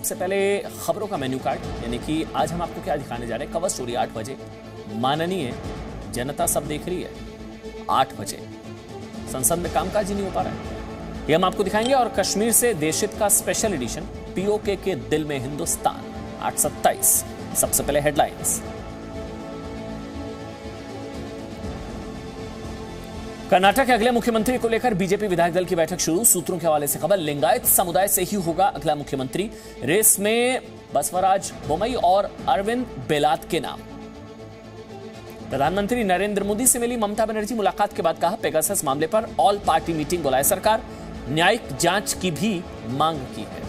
सबसे पहले खबरों का मेन्यू कार्ड, यानी कि आज हम आपको क्या दिखाने जा रहे हैं। कवर स्टोरी 8 बजे, माननीय जनता सब देख रही है 8 बजे। संसद में कामकाज ही नहीं हो पा रहा है, ये हम आपको दिखाएंगे। और कश्मीर से देशहित का स्पेशल एडिशन, पीओके के दिल में हिंदुस्तान 8:27। सबसे पहले हेडलाइंस। कर्नाटक के अगले मुख्यमंत्री को लेकर बीजेपी विधायक दल की बैठक शुरू। सूत्रों के हवाले से खबर, लिंगायत समुदाय से ही होगा अगला मुख्यमंत्री। रेस में बसवराज बोम्मई और अरविंद बेलात के नाम। प्रधानमंत्री नरेंद्र मोदी से मिली ममता बनर्जी, मुलाकात के बाद कहा पेगासस मामले पर ऑल पार्टी मीटिंग बुलाए सरकार, न्यायिक जांच की भी मांग की है।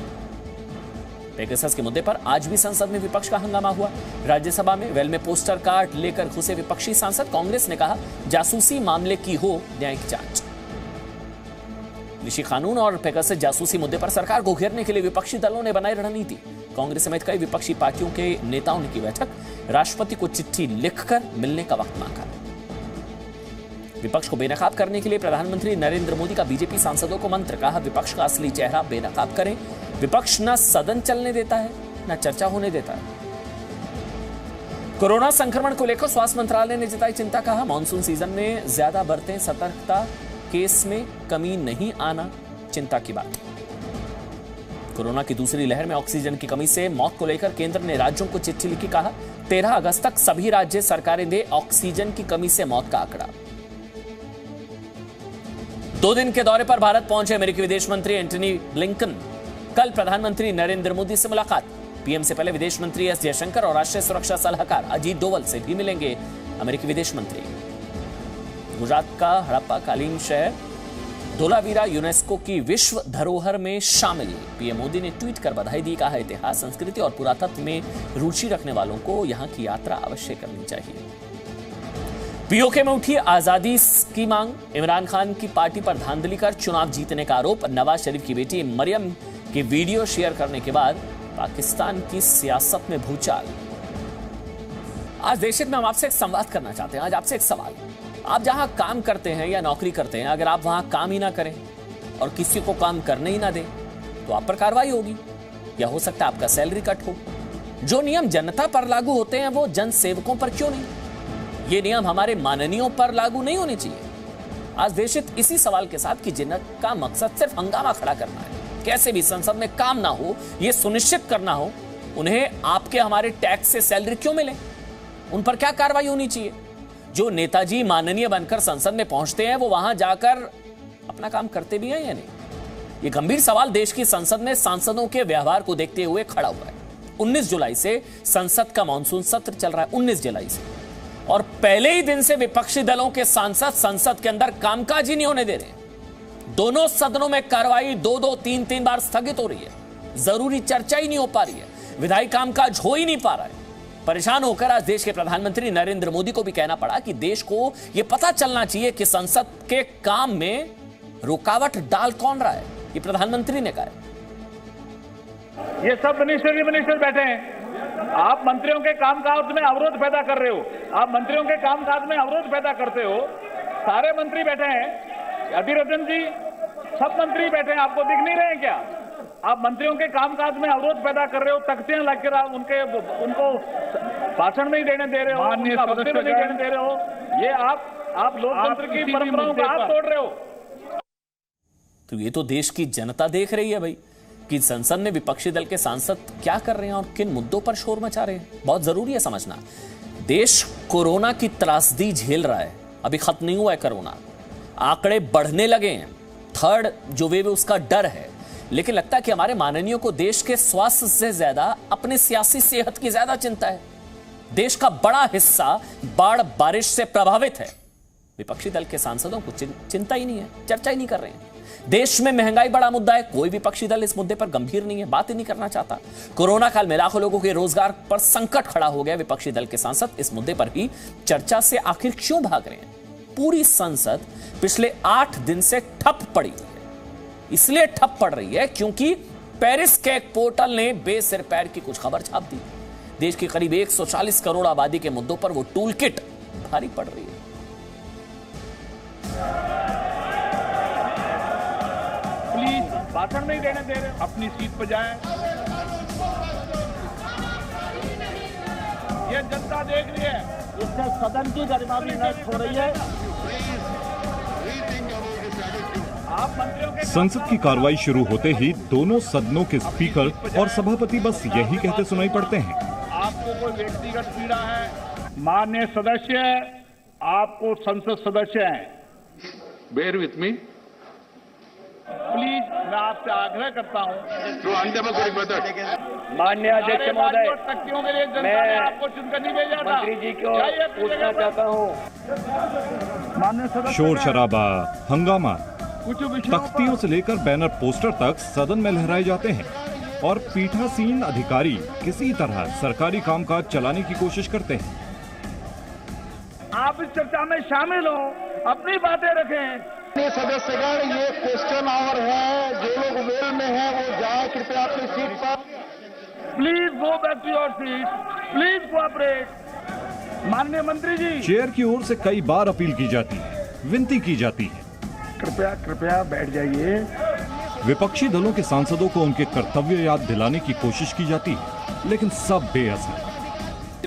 पेगासस के मुद्दे पर आज भी संसद में विपक्ष का हंगामा हुआ। राज्यसभा में वेल में पोस्टर कार्ड लेकर घुसे विपक्षी सांसद। कांग्रेस ने कहा जासूसी मामले की हो न्यायिक जांच। कृषि कानून और पेगासस जासूसी मुद्दे पर सरकार को घेरने के लिए विपक्षी दलों ने बनाई रणनीति। कांग्रेस समेत कई विपक्षी पार्टियों के नेताओं ने की बैठक, राष्ट्रपति को चिट्ठी लिखकर मिलने का वक्त मांगा। विपक्ष को बेनकाब करने के लिए प्रधानमंत्री नरेंद्र मोदी का बीजेपी सांसदों को मंत्र, कहा विपक्ष का असली चेहरा बेनकाब करें। विपक्ष न सदन चलने देता है न चर्चा होने देता है। कोरोना संक्रमण को लेकर स्वास्थ्य मंत्रालय ने जताई चिंता, कहा मॉनसून सीजन में ज्यादा बरतें सतर्कता, केस में कमी नहीं आना चिंता की बात। कोरोना की दूसरी लहर में ऑक्सीजन की कमी से मौत को लेकर केंद्र ने राज्यों को चिट्ठी लिखी, कहा 13 अगस्त तक सभी राज्य सरकारें दे ऑक्सीजन की कमी से मौत का आंकड़ा। 2 दिन के दौरे पर भारत पहुंचे अमेरिकी विदेश मंत्री एंटनी ब्लिंकन। कल प्रधानमंत्री नरेंद्र मोदी से मुलाकात। पीएम से पहले विदेश मंत्री एस जयशंकर और राष्ट्रीय सुरक्षा सलाहकार अजीत डोवल से भी मिलेंगे अमेरिकी विदेश मंत्री। गुजरात का हड़प्पा कालीन शहर धोलावीरा यूनेस्को की विश्व धरोहर में शामिल। पीएम मोदी ने ट्वीट कर बधाई दी, कहा इतिहास, संस्कृति और पुरातत्व में रुचि रखने वालों को यहां की यात्रा अवश्य करनी चाहिए। पीओके में उठी आजादी की मांग। इमरान खान की पार्टी पर धांधली कर चुनाव जीतने का आरोप। नवाज शरीफ की बेटी मरियम की वीडियो शेयर करने के बाद पाकिस्तान की सियासत में भूचाल। आज देशहित में हम आपसे एक संवाद करना चाहते हैं। आज आपसे एक सवाल, आप जहां काम करते हैं या नौकरी करते हैं, अगर आप वहां काम ही ना करें और किसी को काम करने ही ना दें तो आप पर कार्रवाई होगी, या हो सकता है आपका सैलरी कट हो। जो नियम जनता पर लागू होते हैं वो जन सेवकों पर क्यों नहीं? ये नियम हमारे माननीयों पर लागू नहीं होने चाहिए। आज देशहित इसी सवाल के साथ कि जिनका मकसद सिर्फ हंगामा खड़ा करना है, कैसे भी संसद में काम ना हो, यह सुनिश्चित करना हो उन्हें आपके हमारे टैक्स से सैलरी क्यों मिले, उन पर क्या कार्रवाई होनी चाहिए। जो नेताजी माननीय बनकर संसद में पहुंचते हैं वो वहां जाकर अपना काम करते भी हैं या नहीं? यह गंभीर सवाल देश की संसद में सांसदों के व्यवहार को देखते हुए खड़ा हुआ है। 19 जुलाई से संसद का मानसून सत्र चल रहा है, 19 जुलाई से, और पहले ही दिन से विपक्षी दलों के सांसद संसद के अंदर कामकाज ही नहीं होने दे रहे। दोनों सदनों में कार्रवाई 2-2, 3-3 बार स्थगित हो रही है। जरूरी चर्चा ही नहीं हो पा रही है, विधायी कामकाज हो ही नहीं पा रहा है। परेशान होकर आज देश के प्रधानमंत्री नरेंद्र मोदी को भी कहना पड़ा कि देश को यह पता चलना चाहिए कि संसद के काम में रुकावट डाल कौन रहा है। ये प्रधानमंत्री ने कहा। ये सब मिनिस्टर बैठे हैं, आप मंत्रियों के कामकाज में अवरोध पैदा कर रहे हो, आप मंत्रियों के कामकाज में अवरोध पैदा करते हो। सारे मंत्री बैठे हैं, अधीर रंजन जी, सब मंत्री बैठे हैं, आपको दिख नहीं रहे हैं क्या? आप मंत्रियों के कामकाज में अवरोध पैदा कर रहे हो, तख्तियां लगकर आप उनको भाषण नहीं देने दे रहे हो, उनका वक्तव्य नहीं देने दे रहे हो। ये आप लोकतंत्र की परंपराओं का आप तोड़ रहे हो। तो ये तो देश की जनता देख रही है भाई कि संसद में विपक्षी दल के सांसद क्या कर रहे हैं और किन मुद्दों पर शोर मचा रहे हैं। बहुत जरूरी है समझना। देश कोरोना की त्रासदी झेल रहा है, अभी खत्म नहीं हुआ है कोरोना, आंकड़े बढ़ने लगे हैं, थर्ड जो वेव उसका डर है। लेकिन लगता है कि हमारे माननीयों को देश के स्वास्थ्य से ज्यादा अपने सियासी सेहत की ज्यादा चिंता है। देश का बड़ा हिस्सा बाढ़ बारिश से प्रभावित है, विपक्षी दल के सांसदों को चिंता ही नहीं है, चर्चा ही नहीं कर रहे हैं। देश में महंगाई बड़ा मुद्दा है, कोई विपक्षी दल इस मुद्दे पर गंभीर नहीं है, बात ही नहीं करना चाहता। कोरोना काल में लाखों लोगों के रोजगार पर संकट खड़ा हो गया, विपक्षी दल के सांसद इस मुद्दे पर भी चर्चा से आखिर क्यों भाग रहे हैं? पूरी संसद पिछले 8 दिन से ठप पड़ी है। इसलिए ठप पड़ रही है क्योंकि पेरिस के एक पोर्टल ने बेसिर पैर की कुछ खबर छाप दी। देश की करीब 140 करोड़ आबादी के मुद्दों पर वो टूल किट भारी पड़ रही है। प्लीज भाषण नहीं देने दे रहे, अपनी सीट पर जाएं। ये जनता देख रही है। इससे सदन की गरिमा भी नष्ट हो रही है। आप मंत्रियों के संसद की कार्रवाई शुरू होते ही दोनों सदनों के स्पीकर और सभापति बस यही कहते सुनाई पड़ते हैं, आपको कोई व्यक्तिगत पीड़ा है, माननीय सदस्य, आपको संसद सदस्य हैं, बेयर विथ मी, प्लीज मैं आपसे आग्रह करता हूँ, माननीय अध्यक्ष महोदय, शक्तियों के लिए जनता ने मैं आपको चुनकर नहीं भेजा था। मंत्री जी को पूछना चाहता हूँ। माननीय सदस्य, शोर शराबा, हंगामा, कुछ विषयों तख्तियों से लेकर बैनर पोस्टर तक सदन में लहराए जाते हैं और पीठासीन अधिकारी किसी तरह सरकारी कामकाज चलाने की कोशिश करते हैं। आप इस चर्चा में शामिल हो, अपनी बातें रखें। सदस्यगण, ये क्वेश्चन आवर है, जो लोग वेल में हैं वो जाए कृपया अपनी सीट पर। Please go back to your seat, please cooperate. माननीय मंत्री जी, चेयर की ओर से कई बार अपील की जाती है, विनती की जाती है, कृपया बैठ जाइए। विपक्षी दलों के सांसदों को उनके कर्तव्य याद दिलाने की कोशिश की जाती है, लेकिन सब बेअसर।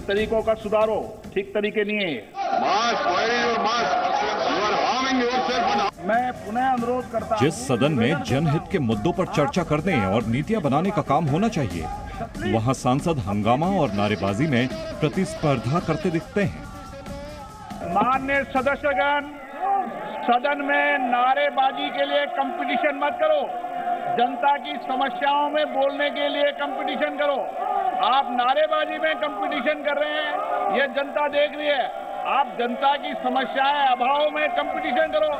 तरीकों का सुधारो, ठीक तरीके नहीं है। मैं पुनः अनुरोध करता हूं, जिस सदन में जनहित के मुद्दों पर चर्चा करने और नीतियां बनाने का काम होना चाहिए, वहां सांसद हंगामा और नारेबाजी में प्रतिस्पर्धा करते दिखते हैं। माननीय सदस्यगण, सदन में नारेबाजी के लिए कंपटीशन मत करो, जनता की समस्याओं में बोलने के लिए कंपटीशन करो। आप नारेबाजी में कंपटीशन कर रहे हैं, ये जनता देख रही है। आप जनता की समस्याएं अभाव में कंपटीशन करो।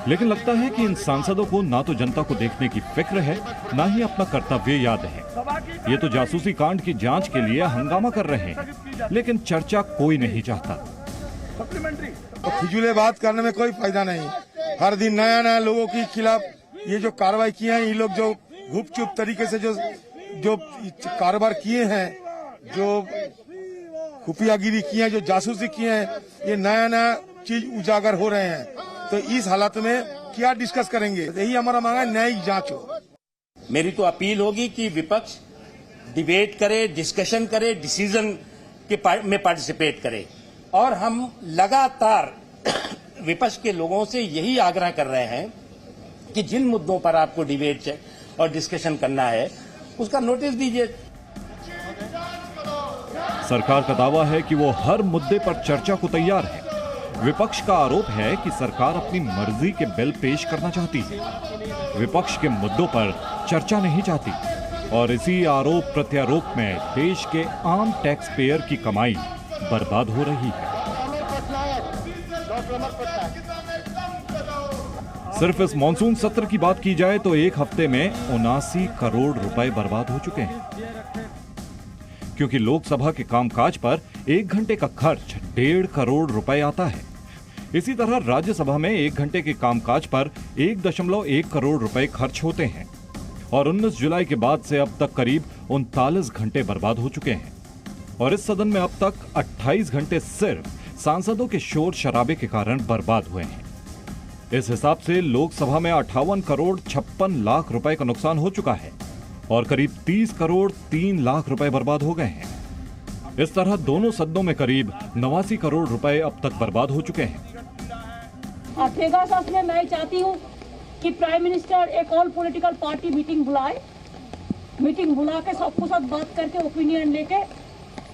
लेकिन लगता है कि इन सांसदों को ना तो जनता को देखने की फिक्र है, ना ही अपना कर्तव्य याद है। ये तो जासूसी कांड की जांच के लिए हंगामा कर रहे हैं, लेकिन चर्चा कोई नहीं चाहता। सप्लीमेंट्री तो फिजूल बात करने में कोई फायदा नहीं। हर दिन नया नया लोगों के खिलाफ ये जो कार्रवाई किए हैं, ये लोग जो गुपचुप तरीके से जो कारोबार किए हैं, जो खुफियागिरी किए हैं, जो जासूसी किए हैं, ये नया नया चीज उजागर हो रहे हैं। तो इस हालत में क्या डिस्कस करेंगे? यही हमारा मांग है, न्यायिक जांच हो। मेरी तो अपील होगी कि विपक्ष डिबेट करे, डिस्कशन करे, डिसीजन में पार्टिसिपेट करे। और हम लगातार विपक्ष के लोगों से यही आग्रह कर रहे हैं कि जिन मुद्दों पर आपको डिबेट और डिस्कशन करना है, उसका नोटिस दीजिए। सरकार का दावा है कि वो हर मुद्दे पर चर्चा को तैयार है। विपक्ष का आरोप है कि सरकार अपनी मर्जी के बिल पेश करना चाहती है, विपक्ष के मुद्दों पर चर्चा नहीं चाहती, और इसी आरोप प्रत्यारोप में देश के आम टैक्स पेयर की कमाई बर्बाद हो रही है। सिर्फ इस मॉनसून सत्र की बात की जाए तो एक हफ्ते में 79 करोड़ रुपए बर्बाद हो चुके हैं, क्योंकि लोकसभा के कामकाज पर 1 घंटे का खर्च 1.5 करोड़ रुपए आता है। इसी तरह राज्यसभा में 1 घंटे के कामकाज पर 1.1 करोड़ रुपए खर्च होते हैं, और 19 जुलाई के बाद से अब तक करीब 39 घंटे बर्बाद हो चुके हैं। और इस सदन में अब तक 28 घंटे सिर्फ सांसदों के शोर शराबे के कारण बर्बाद हुए हैं। इस हिसाब से लोकसभा में 58 करोड़ 56 लाख रुपए का नुकसान हो चुका है, और करीब 30 करोड़ 3 लाख रुपए बर्बाद हो गए हैं। इस तरह दोनों सदनों में करीब 89 करोड़ रुपए अब तक बर्बाद हो चुके हैं। पेगासस में मैं चाहती हूँ कि प्राइम मिनिस्टर एक ऑल पॉलिटिकल पार्टी मीटिंग बुलाए, मीटिंग बुला के सबको साथ बात करके ओपिनियन लेके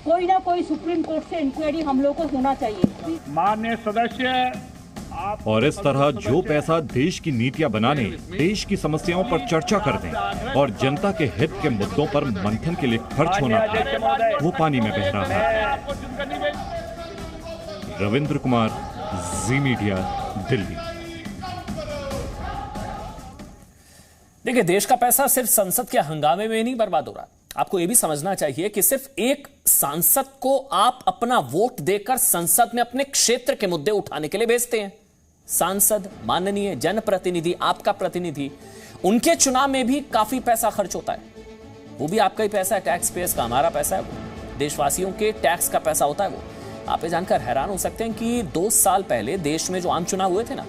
कोई ना कोई सुप्रीम कोर्ट से इंक्वायरी हम लोग को होना चाहिए। माननीय सदस्य, और इस तरह जो पैसा देश की नीतियां बनाने, देश की समस्याओं पर चर्चा करने और जनता के हित के मुद्दों पर मंथन के लिए खर्च होना था, वो पानी में बह रहा है। रविंद्र कुमार, जी मीडिया, दिल्ली। देखिए, देश का पैसा सिर्फ संसद के हंगामे में नहीं बर्बाद हो रहा। आपको यह भी समझना चाहिए कि सिर्फ एक सांसद को आप अपना वोट देकर संसद में अपने क्षेत्र के मुद्दे उठाने के लिए भेजते हैं। सांसद, माननीय जनप्रतिनिधि, आपका प्रतिनिधि, उनके चुनाव में भी काफी पैसा खर्च होता है। वो भी आपका ही पैसा है, टैक्स पेयर्स का, हमारा पैसा है, वो देशवासियों के टैक्स का पैसा होता है। वो आप ये जानकर हैरान हो सकते हैं कि 2 साल पहले देश में जो आम चुनाव हुए थे ना,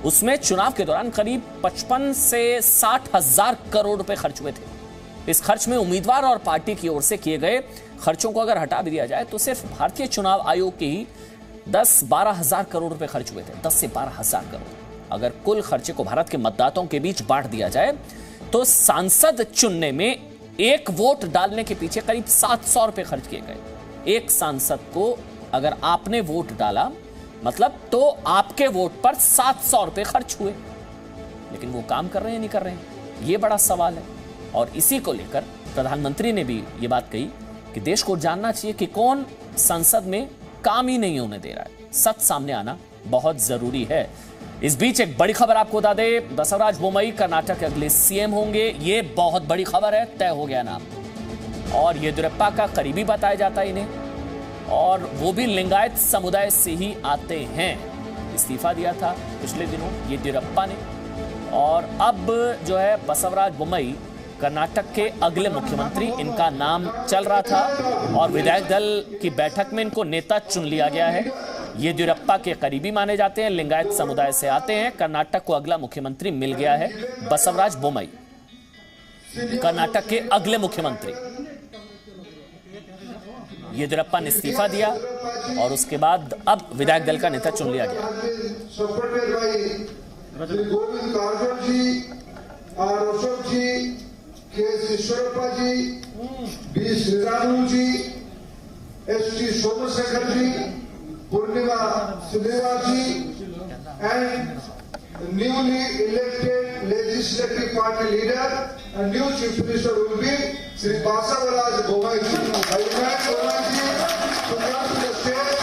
उसमें चुनाव के दौरान करीब 55 से 60 हजार करोड़ रुपए खर्च हुए थे। इस खर्च में उम्मीदवार और पार्टी की ओर से किए गए खर्चों को अगर हटा भी दिया जाए तो सिर्फ भारतीय चुनाव आयोग के ही 10-12 हजार करोड़ रुपए खर्च हुए थे। 10 से 12 हजार करोड़। अगर कुल खर्चे को भारत के मतदाताओं के बीच बांट दिया जाए तो सांसद चुनने में एक वोट डालने के पीछे करीब 700 रुपए खर्च किए गए। एक सांसद को अगर आपने वोट डाला मतलब तो आपके वोट पर 700 रुपए खर्च हुए। लेकिन वो काम कर रहे हैं नहीं कर रहे हैं, ये बड़ा सवाल है। और इसी को लेकर प्रधानमंत्री ने भी ये बात कही कि देश को जानना चाहिए कि कौन संसद में काम ही नहीं होने दे रहा है। सच सामने आना बहुत जरूरी है। इस बीच एक बड़ी खबर आपको बता दें, बसवराज बोम्मई कर्नाटक के अगले सीएम होंगे। ये बहुत बड़ी खबर है, तय हो गया नाम। और येदियुरप्पा का करीबी बताया जाता है इन्हें, और वो भी लिंगायत समुदाय से ही आते हैं। इस्तीफा दिया था पिछले दिनों येदियुरप्पा ने, और अब जो है बसवराज बोम्मई कर्नाटक के अगले मुख्यमंत्री, इनका नाम चल रहा था और विधायक दल की बैठक में इनको नेता चुन लिया गया है। येदियुरप्पा के करीबी माने जाते हैं, लिंगायत समुदाय से आते हैं। कर्नाटक को अगला मुख्यमंत्री मिल गया है बसवराज बोम्मई, कर्नाटक के अगले मुख्यमंत्री। येदियुरप्पा ने इस्तीफा दिया और उसके बाद अब विधायक दल का नेता चुन लिया गया। Govind Karjol ji, R Ashok ji, K Eshwarappa ji, B Sriramulu ji, S T. Somashekar ji, Purnima Srinivas ji, and newly elected legislative party leader and new chief minister will be Sri Basavaraj Bommai ji. I invite Bommai ji to come to the stage.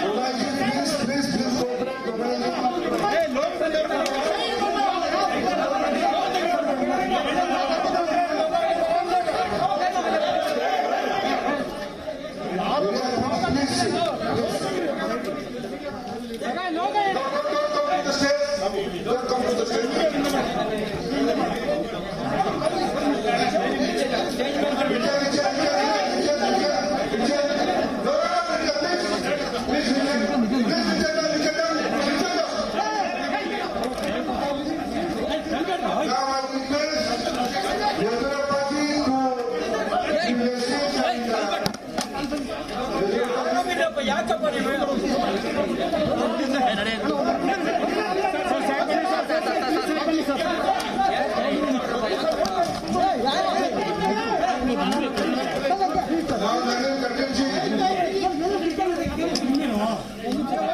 Bommai ji, please cooperate. Bommai ji. Welcome to the stage.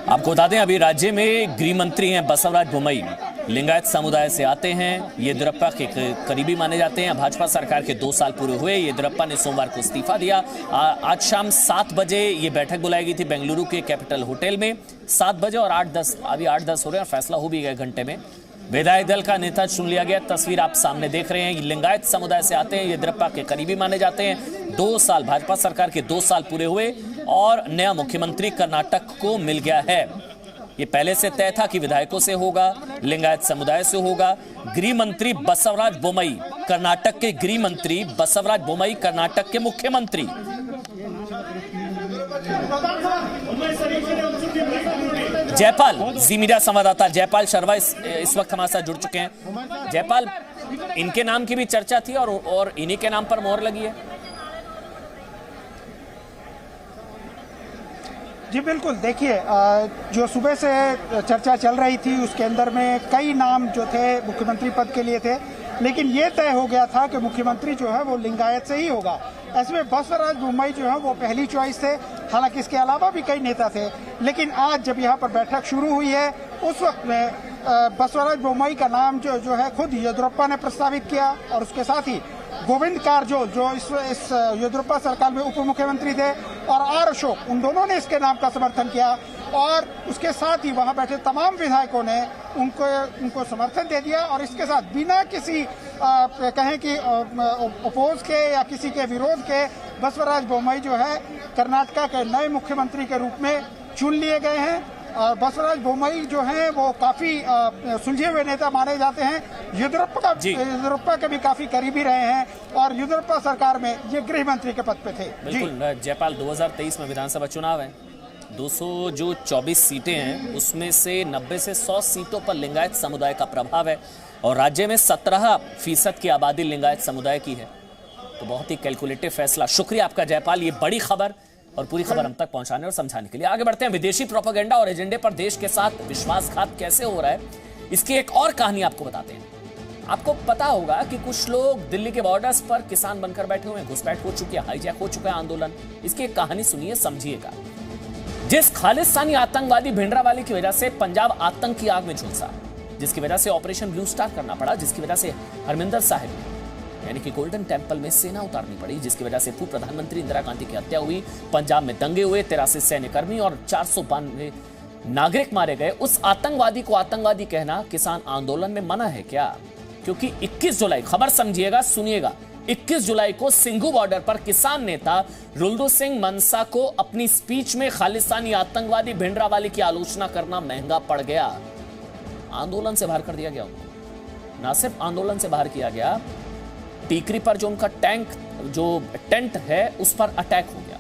आपको बता दें अभी राज्य में गृह मंत्री हैं बसवराज बोम्मई, लिंगायत समुदाय से आते हैं, येदियुरप्पा के करीबी माने जाते हैं। भाजपा सरकार के 2 साल पूरे हुए। येदियुरप्पा ने सोमवार को इस्तीफा दिया। आज शाम 7 बजे ये बैठक बुलाई गई थी बेंगलुरु के कैपिटल होटल में। 7 बजे और 8:10 अभी 8:10 हो रहे हैं और फैसला हो भी गया घंटे में। विधायक दल का नेता चुन लिया गया। तस्वीर आप सामने देख रहे हैं। लिंगायत समुदाय से आते हैं, येदियुरप्पा के करीबी माने जाते हैं। 2 साल भाजपा सरकार के 2 साल पूरे हुए और नया मुख्यमंत्री कर्नाटक को मिल गया है। ये पहले से तय था कि विधायकों से होगा, लिंगायत समुदाय से होगा। गृह मंत्री बसवराज बोम्मई, कर्नाटक के गृह मंत्री बसवराज बोम्मई, कर्नाटक के मुख्यमंत्री। जयपाल, जी मीडिया संवाददाता जयपाल शर्मा इस वक्त हमारे साथ जुड़ चुके हैं। जयपाल, इनके नाम की भी चर्चा थी और इन्हीं के नाम पर मोहर लगी है। जी बिल्कुल, देखिए जो सुबह से चर्चा चल रही थी उसके अंदर में कई नाम जो थे मुख्यमंत्री पद के लिए थे, लेकिन ये तय हो गया था कि मुख्यमंत्री जो है वो लिंगायत से ही होगा। ऐसे बसवराज बोम्मई जो है वो पहली चॉइस थे। हालांकि इसके अलावा भी कई नेता थे, लेकिन आज जब यहाँ पर बैठक शुरू हुई है उस वक्त में बसवराज बोम्मई का नाम जो है खुद येदियुरप्पा ने प्रस्तावित किया, और उसके साथ ही गोविंद कारजोल जो इस येदियुरप्पा सरकार में उप मुख्यमंत्री थे, और आर अशोक, उन दोनों ने इसके नाम का समर्थन किया। और उसके साथ ही वहां बैठे तमाम विधायकों ने उनको समर्थन दे दिया। और इसके साथ बिना किसी कहें कि अपोज के या किसी के विरोध के बसवराज बोम्मई जो है कर्नाटक के नए मुख्यमंत्री के रूप में चुन लिए गए हैं। बसवराज बोम्मई जो हैं वो काफी सुलझे हुए नेता माने जाते हैं। येदियुरप्पा के भी काफी करीबी रहे हैं और येदियुरप्पा सरकार में ये गृह मंत्री के पद पे थे। बिल्कुल जयपाल, 2023 में विधानसभा चुनाव है 224 सीटें हैं उसमें से 90 से 100 सीटों पर लिंगायत समुदाय का प्रभाव है और राज्य में 17% की आबादी लिंगायत समुदाय की है। तो बहुत ही कैलकुलेटिव फैसला। शुक्रिया आपका जयपाल, ये बड़ी खबर और पूरी खबर हम तक पहुंचाने और समझाने के लिए। आगे बढ़ते हैं। विदेशी प्रोपेगेंडा और एजेंडे पर देश के साथ विश्वासघात कैसे हो रहा है, इसकी एक और कहानी आपको बताते हैं। आपको पता होगा कि कुछ लोग दिल्ली के बॉर्डर्स पर किसान बनकर बैठे हुए हैं, घुसपैठ हो चुकी है, हाईजैक हो चुका है आंदोलन। इसकी एक कहानी सुनिए, समझिएगा। जिस खालिस्तानी आतंकवादी भिंडरावाले की वजह से पंजाब आतंक की आग में झुलसा, जिसकी वजह से ऑपरेशन ब्लू स्टार करना पड़ा, जिसकी वजह से हरमिंदर साहिब यानी कि गोल्डन टेंपल में सेना उतारनी पड़ी, जिसकी वजह से पूर्व प्रधानमंत्री इंदिरा गांधी की हत्या हुई, पंजाब में दंगे हुए, 83 सैन्यकर्मी और 492 नागरिक मारे गए, उस आतंकवादी को आतंकवादी कहना किसान आंदोलन में मना है क्या? क्योंकि 21 जुलाई, खबर समझिएगा, सुनिएगा, 21 जुलाई को सिंघू बॉर्डर पर किसान नेता रुल्दू सिंह मनसा को अपनी स्पीच में खालिस्तानी आतंकवादी भिंडरावाले की आलोचना करना महंगा पड़ गया। आंदोलन से बाहर कर दिया गया उनको। ना सिर्फ आंदोलन से बाहर किया गया, टीकरी पर जो उनका टेंट है उस पर अटैक हो गया।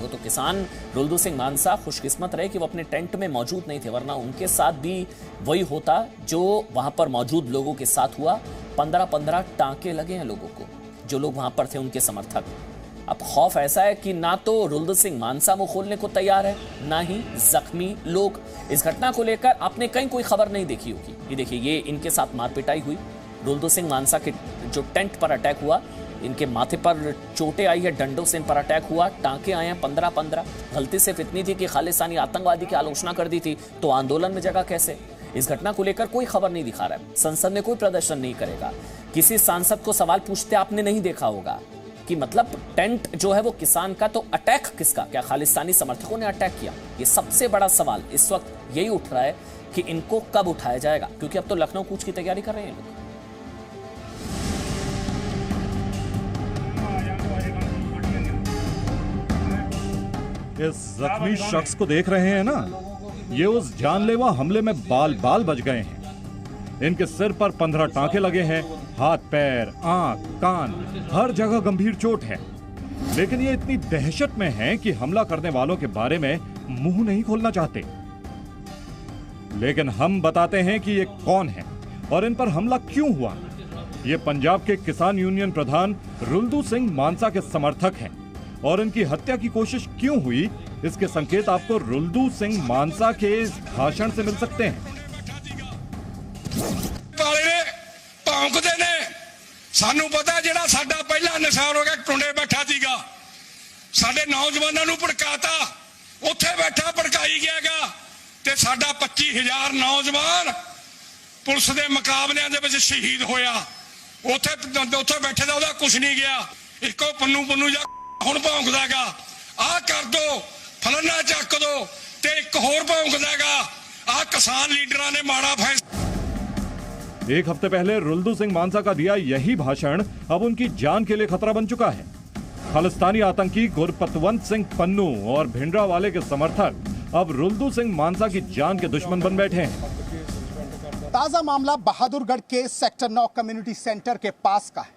तो किसान रुल्दू सिंह मानसा खुशकिस्मत रहे कि वो अपने टेंट में मौजूद नहीं थे, वरना उनके साथ भी वही होता जो वहां पर मौजूद लोगों के साथ हुआ। 15-15 टांके लगे हैं लोगों को, जो लोग वहां पर थे उनके समर्थक। अब खौफ ऐसा है कि ना तो रुल्दू सिंह मानसा मुंह खोलने को तैयार है, ना ही जख्मी लोग। इस घटना को लेकर आपने कहीं कोई खबर नहीं देखी होगी। ये देखिए, ये इनके साथ मारपिटाई हुई, रुल्दू सिंह मानसा के जो टेंट पर अटैक हुआ, इनके माथे पर चोटें आई है, डंडों से इन पर अटैक हुआ, टांके आए हैं 15-15। गलती सिर्फ इतनी थी कि खालिस्तानी आतंकवादी की आलोचना कर दी थी, तो आंदोलन में जगह कैसे? इस घटना को लेकर कोई खबर नहीं दिखा रहा है, संसद में कोई प्रदर्शन नहीं करेगा। किसी सांसद को सवाल पूछते आपने नहीं देखा होगा कि मतलब टेंट जो है वो किसान का, तो अटैक किसका? क्या खालिस्तानी समर्थकों ने अटैक किया? ये सबसे बड़ा सवाल इस वक्त यही उठ रहा है कि इनको कब उठाया जाएगा, क्योंकि अब तो लखनऊ कूच की तैयारी कर रहे हैं लोग। इस जख्मी शख्स को देख रहे हैं ना, ये उस जानलेवा हमले में बाल बाल बच गए हैं। इनके सिर पर 15 टांके लगे हैं, हाथ पैर, आंख, कान, हर जगह गंभीर चोट है। लेकिन ये इतनी दहशत में हैं कि हमला करने वालों के बारे में मुंह नहीं खोलना चाहते। लेकिन हम बताते हैं कि ये कौन है और इन पर हमला क्यों हुआ। ये पंजाब के किसान यूनियन प्रधान रुल्दू सिंह मानसा के समर्थक हैं और इनकी हत्या की कोशिश क्यों हुई, इसके संकेत आपको रुल्दू सिंह मानसा के इस भाषण से मिल सकते हैं। भौंकदे ने, सानू पता जेड़ा साडा पहला निशान हो गया, टुंडे बैठा सीगा, साडे नौजवानों नू भड़काता, उत्थे बैठा भड़काई गयागा, ते साडा 25,000 नौजवान पुलिस दे मुकाबलियां दे विच शहीद होया। उत्थे बैठे दा ओहदा कुछ नहीं गया। इको पन्नू जा हुण भौंकदागा, आ कर दो, फलाना चक दो, ते एक होर भौंकदागा, आ किसान लीडरां ने माड़ा फैसला। एक हफ्ते पहले रुल्दू सिंह मानसा का दिया यही भाषण अब उनकी जान के लिए खतरा बन चुका है। खालिस्तानी आतंकी गुरपतवंत सिंह पन्नू और भिंडरावाले के समर्थक अब रुल्दू सिंह मानसा की जान के दुश्मन बन बैठे हैं। ताजा मामला बहादुरगढ़ के सेक्टर 9 कम्युनिटी सेंटर के पास का है।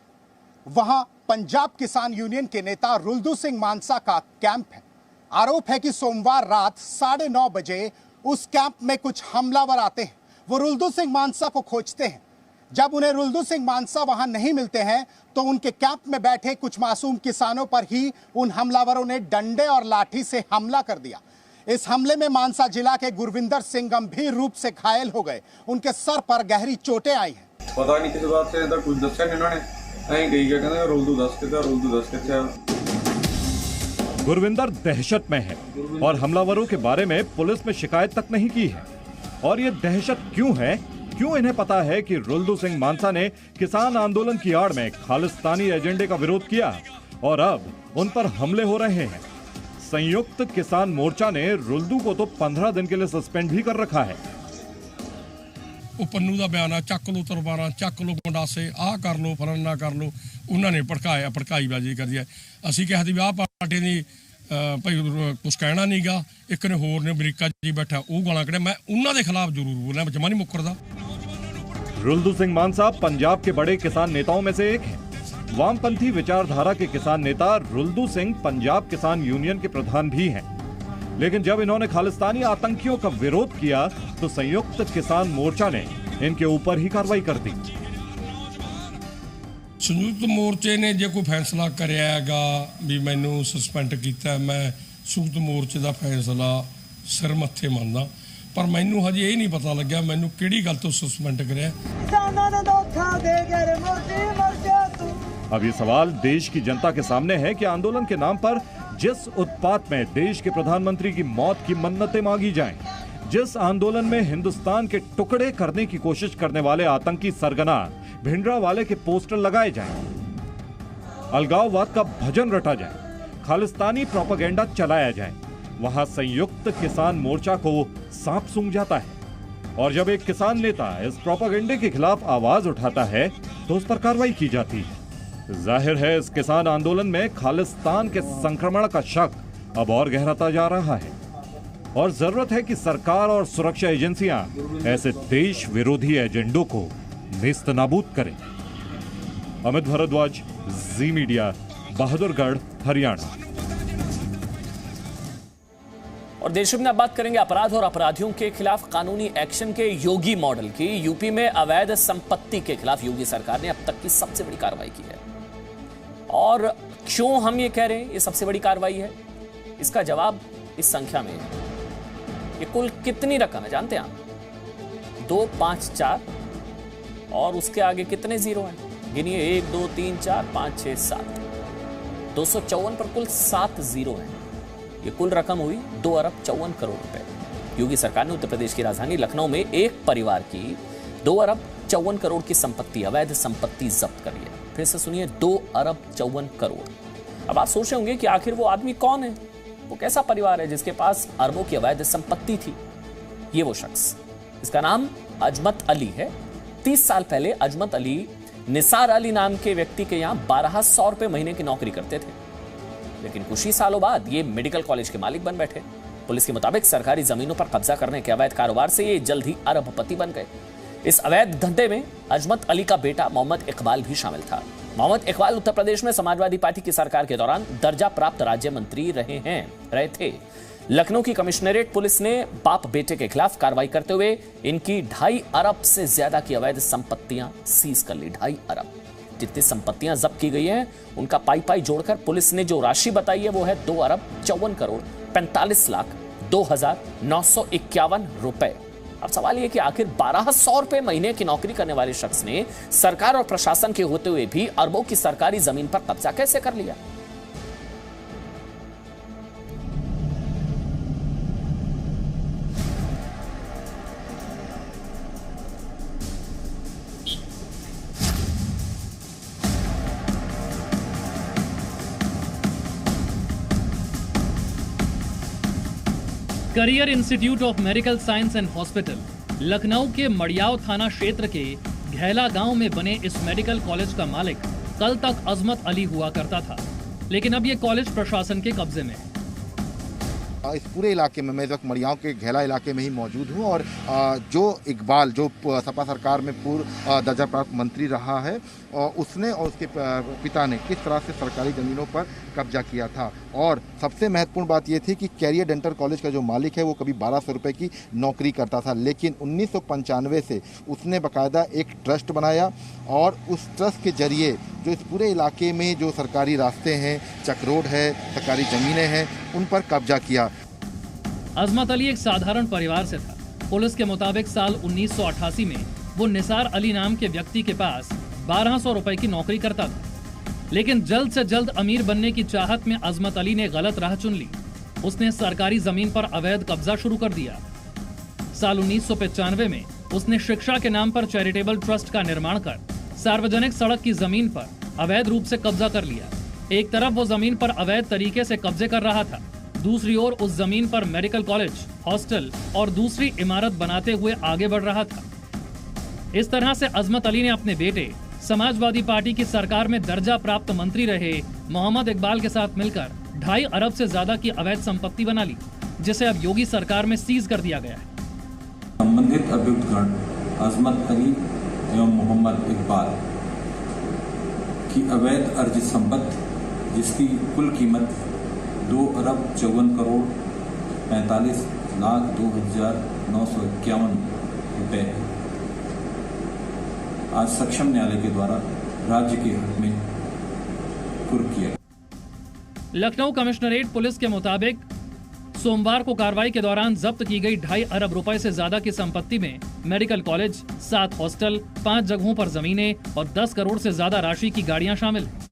वहां पंजाब किसान यूनियन के नेता रुल्दू सिंह मानसा का कैंप है। आरोप है कि सोमवार रात 9:30 बजे उस कैंप में कुछ हमलावर आते हैं। वो रुल्दू सिंह मानसा को खोजते हैं। जब उन्हें रुल्दू सिंह मानसा वहां नहीं मिलते हैं तो उनके कैंप में बैठे कुछ मासूम किसानों पर ही उन हमलावरों ने डंडे और लाठी से हमला कर दिया। इस हमले में मानसा जिला के गुरविंदर सिंह गंभीर रूप से घायल हो गए। उनके सर पर गहरी चोटें आई हैं। पता नहीं किस बात से कुछ दस्या नहीं उन्होंने, ऐं गई क्या कहते रुल्दू दस के। गुरविंदर दहशत में है और हमलावरों के बारे में पुलिस में शिकायत तक नहीं की है। और ये दहशत क्यों है? क्यों इन्हें पता है कि रुल्दू सिंह मानसा ने किसान आंदोलन की आड़ में खालिस्तानी एजेंडे का विरोध किया और अब उन पर हमले हो रहे हैं। संयुक्त किसान मोर्चा ने रुल्दू को तो 15 दिन के लिए सस्पेंड भी कर रखा है। पन्नू का बयान है, चक लो तलवारां, चक लो गंडासे, आ कर लो, फलाना कर लो। उन्होंने भड़काया, भड़काईबाजी कर दिया। असी कहा भी आ पार्टी की भाई कुछ कहना नहीं गा। एक ने होर ने अमरीका जी बैठा, वो गालां कढ़े। मैं उन्होंने खिलाफ जरूर बोलना, जमा नहीं मुकरदा। रुल्दू सिंह मानसा पंजाब के बड़े किसान नेताओं में से एक है। वामपंथी विचारधारा के किसान नेता रुल्दू सिंह पंजाब किसान यूनियन के प्रधान भी हैं। लेकिन जब इन्होंने खालिस्तानी आतंकियों का विरोध किया तो संयुक्त किसान मोर्चा ने इनके ऊपर ही कार्रवाई कर दी। संयुक्त मोर्चे ने जो कोई फैसला करागा भी मैनू सस्पेंड किया, मैं संयुक्त मोर्चे का फैसला सिर मत्थे मानदा, पर मैनू हजे ये नहीं पता लग्या मैनू किहड़ी गल तो सस्पेंड कराया। अब ये सवाल देश की जनता के सामने है कि आंदोलन के नाम पर जिस उत्पात में देश के प्रधानमंत्री की मौत की मन्नतें मांगी जाएं, जिस आंदोलन में हिंदुस्तान के टुकड़े करने की कोशिश करने वाले आतंकी सरगना भिंडरावाले के पोस्टर लगाए जाएं, अलगाववाद का भजन रटा जाए, खालिस्तानी प्रोपेगेंडा चलाया जाए, वहां संयुक्त किसान मोर्चा को सांप सूंघ जाता है। और जब एक किसान नेता इस प्रोपेगेंडे के खिलाफ आवाज उठाता है तो उस पर कार्रवाई की जाती है। जाहिर है इस किसान आंदोलन में खालिस्तान के संक्रमण का शक अब और गहराता जा रहा है और जरूरत है कि सरकार और सुरक्षा एजेंसियां ऐसे देश विरोधी एजेंडों को नेस्तनाबूद करें। अमित भारद्वाज, जी मीडिया, बहादुरगढ़, हरियाणा। और देश में अब बात करेंगे अपराध और अपराधियों के खिलाफ कानूनी एक्शन के योगी मॉडल की। यूपी में अवैध संपत्ति के खिलाफ योगी सरकार ने अब तक की सबसे बड़ी कार्रवाई की है। और क्यों हम ये कह रहे हैं ये सबसे बड़ी कार्रवाई है, इसका जवाब इस संख्या में है। ये कुल कितनी रकम है जानते हैं आप? 2, 5, 4 और उसके आगे कितने जीरो हैं गिनिए। 1, 2, 3, 4, 5, 6, 7, 254 पर कुल 7 जीरो हैं। ये कुल रकम हुई 2 अरब 54 करोड़ रुपए। योगी सरकार ने उत्तर प्रदेश की राजधानी लखनऊ में एक परिवार की 2 अरब 54 करोड़ की संपत्ति, अवैध संपत्ति जब्त करी है। फिर से सुनिए, 2 अरब 54 करोड़। अब आप सोच रहे होंगे कि आखिर वो आदमी कौन है, वो कैसा परिवार है जिसके पास अरबों की अवैध संपत्ति थी। ये वो शख्स, इसका नाम अजमत अली है। 30 साल पहले अजमत अली निसार अली नाम के व्यक्ति के यहां 1200 रुपए महीने की नौकरी करते थे, लेकिन कुछ ही सालों बाद ये मेडिकल कॉलेज के मालिक बन बैठे। पुलिस के मुताबिक सरकारी जमीनों पर कब्जा करने के अवैध कारोबार से ये जल्द ही अरबपति बन गए। इस अवैध धंधे में अजमत अली का बेटा मोहम्मद इकबाल भी शामिल था। मोहम्मद इकबाल उत्तर प्रदेश में समाजवादी पार्टी की सरकार के दौरान दर्जा प्राप्त राज्य मंत्री रहे थे। लखनऊ की कमिश्नरेट पुलिस ने बाप बेटे के खिलाफ कार्रवाई करते हुए इनकी 2.5 अरब से ज्यादा की अवैध संपत्तियां सीज कर ली। 2.5 अरब जितनी संपत्तियां जब्त की गई हैं उनका पाई जोड़कर पुलिस ने जो राशि बताई है वो है 2 अरब 54 करोड़ 45 लाख 2,951 रुपए। अब सवाल यह कि आखिर 1200 रुपए महीने की नौकरी करने वाले शख्स ने सरकार और प्रशासन के होते हुए भी अरबों की सरकारी जमीन पर कब्जा कैसे कर लिया? Career institute of medical science and hospital Lucknow के मड़ियाव थाना क्षेत्र के घैला गांव में बने इस मेडिकल कॉलेज का मालिक कल तक अजमत अली हुआ करता था, लेकिन अब ये कॉलेज प्रशासन के कब्जे में है। इस पूरे इलाके में मैं इस वक्त मड़ियाव के घैला इलाके में ही मौजूद हूँ और जो इकबाल जो सपा सरकार में पूर्व दर्जा प्राप्त मंत्री रहा है और उसने और उसके पिता ने किस तरह से सरकारी ज़मीनों पर कब्जा किया था। और सबसे महत्वपूर्ण बात यह थी कि कैरियर डेंटल कॉलेज का जो मालिक है वो कभी 1200 रुपये की नौकरी करता था, लेकिन 1995 से उसने बाकायदा एक ट्रस्ट बनाया और उस ट्रस्ट के जरिए जो इस पूरे इलाके में जो सरकारी रास्ते हैं, चक रोड है, सरकारी ज़मीनें हैं, उन पर कब्जा किया। अजमत अली एक साधारण परिवार से था। पुलिस के मुताबिक साल 1988 में वो निसार अली नाम के व्यक्ति के पास 1200 रुपए की नौकरी करता था, लेकिन जल्द से जल्द अमीर बनने की चाहत में अजमत अली ने गलत राह चुन ली। उसने सरकारी जमीन पर अवैध कब्जा शुरू कर दिया। साल 1995 में उसने शिक्षा के नाम पर चैरिटेबल ट्रस्ट का निर्माण कर सार्वजनिक सड़क की जमीन पर अवैध रूप से कब्जा कर लिया। एक तरफ वो जमीन पर अवैध तरीके से कब्जे कर रहा था, दूसरी ओर उस जमीन पर मेडिकल कॉलेज, हॉस्टल और दूसरी इमारत बनाते हुए आगे बढ़ रहा था। इस तरह से अजमत अली ने अपने बेटे समाजवादी पार्टी की सरकार में दर्जा प्राप्त मंत्री रहे मोहम्मद इकबाल के साथ मिलकर 2.5 अरब से ज्यादा की अवैध संपत्ति बना ली, जिसे अब योगी सरकार में सीज कर दिया गया है। संबंधित अभियुक्तगण अजमत अली एवं मोहम्मद इकबाल की अवैध अर्जित संपत्ति जिसकी कुल कीमत 2 अरब 54 करोड़ 45,02,951 रुपये है। आज सक्षम न्यायालय के द्वारा राज्य के हक में कुर्क किया। लखनऊ कमिश्नरेट पुलिस के मुताबिक सोमवार को कार्रवाई के दौरान जब्त की गई 2.5 अरब रुपए से ज्यादा की संपत्ति में मेडिकल कॉलेज, 7 हॉस्टल, 5 जगहों पर जमीनें और 10 करोड़ से ज्यादा राशि की गाड़ियां शामिल हैं।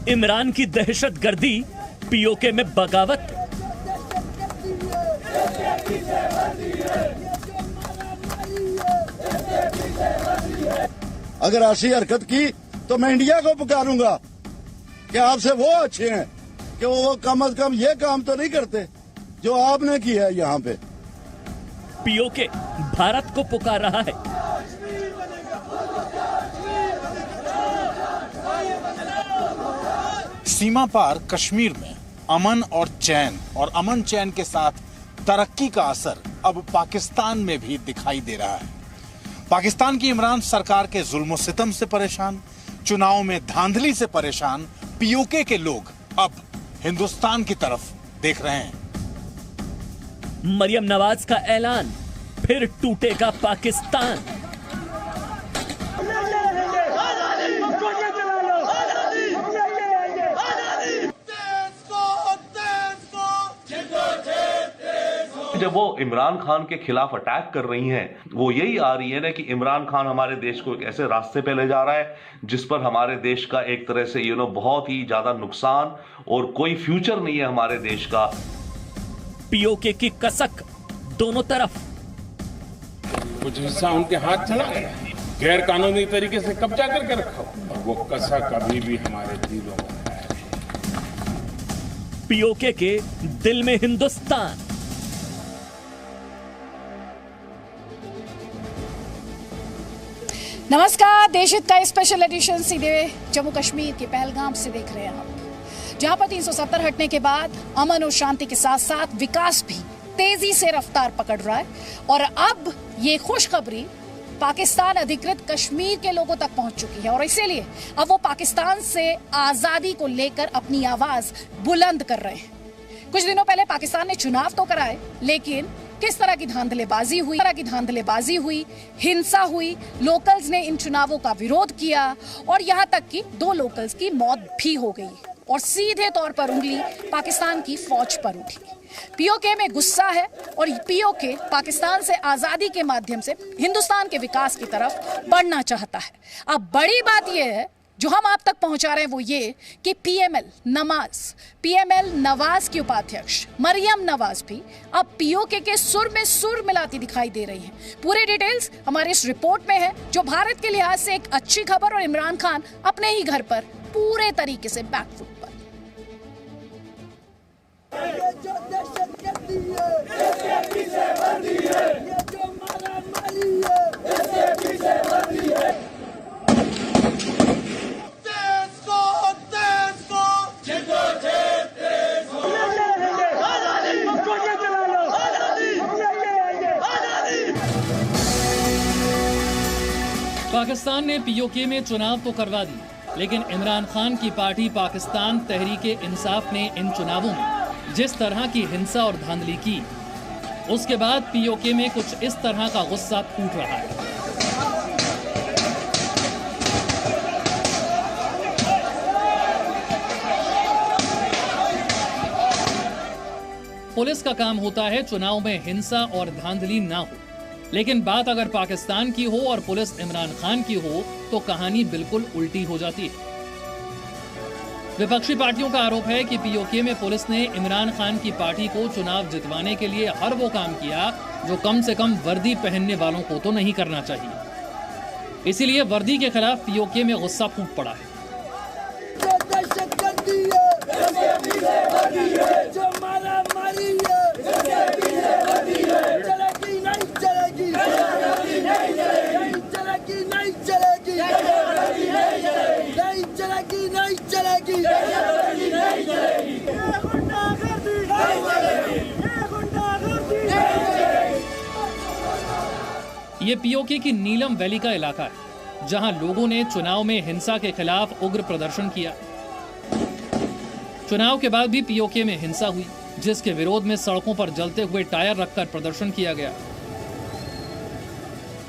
इमरान की दहशतगर्दी, पीओके में बगावत। अगर ऐसी हरकत की तो मैं इंडिया को पुकारूंगा कि आपसे वो अच्छे हैं कि वो कम से कम ये काम तो नहीं करते जो आपने किया है यहाँ पे। पीओके भारत को पुकार रहा है। सीमा पार कश्मीर में अमन और अमन चैन के साथ तरक्की का असर अब पाकिस्तान में भी दिखाई दे रहा है। पाकिस्तान की इमरान सरकार के जुल्म सितम से परेशान, चुनाव में धांधली से परेशान पीओके के लोग अब हिंदुस्तान की तरफ देख रहे हैं। मरियम नवाज का ऐलान, फिर टूटेगा पाकिस्तान। जब वो इमरान खान के खिलाफ अटैक कर रही हैं, वो यही आ रही है ना कि इमरान खान हमारे देश को एक ऐसे रास्ते पे ले जा रहा है जिस पर हमारे देश का एक तरह से बहुत ही ज्यादा नुकसान और कोई फ्यूचर नहीं है हमारे देश का। पीओके की कसक दोनों तरफ। कुछ हिस्सा उनके हाथ चला गया, गैर कानूनी तरीके से कब्जा करके रखा और वो कसक अभी भी हमारे दिलों में है। पीओके के दिल में हिंदुस्तान। नमस्कार, देशहित का स्पेशल एडिशन सीधे जम्मू कश्मीर के पहलगाम से देख रहे हैं आप, जहां पर 370 हटने के बाद अमन और शांति के साथ साथ विकास भी तेजी से रफ्तार पकड़ रहा है। और अब ये खुशखबरी पाकिस्तान अधिकृत कश्मीर के लोगों तक पहुंच चुकी है और इसीलिए अब वो पाकिस्तान से आजादी को लेकर अपनी आवाज बुलंद कर रहे हैं। कुछ दिनों पहले पाकिस्तान ने चुनाव तो कराए, लेकिन किस तरह की धांधलेबाजी हुई, हिंसा हुई, लोकल्स ने इन चुनावों का विरोध किया और यहां तक कि 2 लोकल्स की मौत भी हो गई और सीधे तौर पर उंगली पाकिस्तान की फौज पर उठी। पीओके में गुस्सा है और पीओके पाकिस्तान से आजादी के माध्यम से हिंदुस्तान के विकास की तरफ बढ़ना चाहता है। अब बड़ी बात यह है जो हम आप तक पहुंचा रहे हैं वो ये कि पीएमएल नवाज की उपाध्यक्ष मरियम नवाज भी अब पीओके के सुर में सुर मिलाती दिखाई दे रही हैं। पूरे डिटेल्स हमारे इस रिपोर्ट में है, जो भारत के लिहाज से एक अच्छी खबर और इमरान खान अपने ही घर पर पूरे तरीके से बैकफुट पर। पाकिस्तान ने पीओके में चुनाव तो करवा दी, लेकिन इमरान खान की पार्टी पाकिस्तान तहरीके इंसाफ ने इन चुनावों में जिस तरह की हिंसा और धांधली की, उसके बाद पीओके में कुछ इस तरह का गुस्सा फूट रहा है। पुलिस का काम होता है चुनाव में हिंसा और धांधली ना हो, लेकिन बात अगर पाकिस्तान की हो और पुलिस इमरान खान की हो तो कहानी बिल्कुल उल्टी हो जाती है। विपक्षी पार्टियों का आरोप है कि पीओके में पुलिस ने इमरान खान की पार्टी को चुनाव जितवाने के लिए हर वो काम किया जो कम से कम वर्दी पहनने वालों को तो नहीं करना चाहिए। इसीलिए वर्दी के खिलाफ पीओके में गुस्सा फूट पड़ा है। ये पीओके की नीलम वैली का इलाका है, जहां लोगों ने चुनाव में हिंसा के खिलाफ उग्र प्रदर्शन किया। चुनाव के बाद भी पीओके में हिंसा हुई, जिसके विरोध में सड़कों पर जलते हुए टायर रखकर प्रदर्शन किया गया।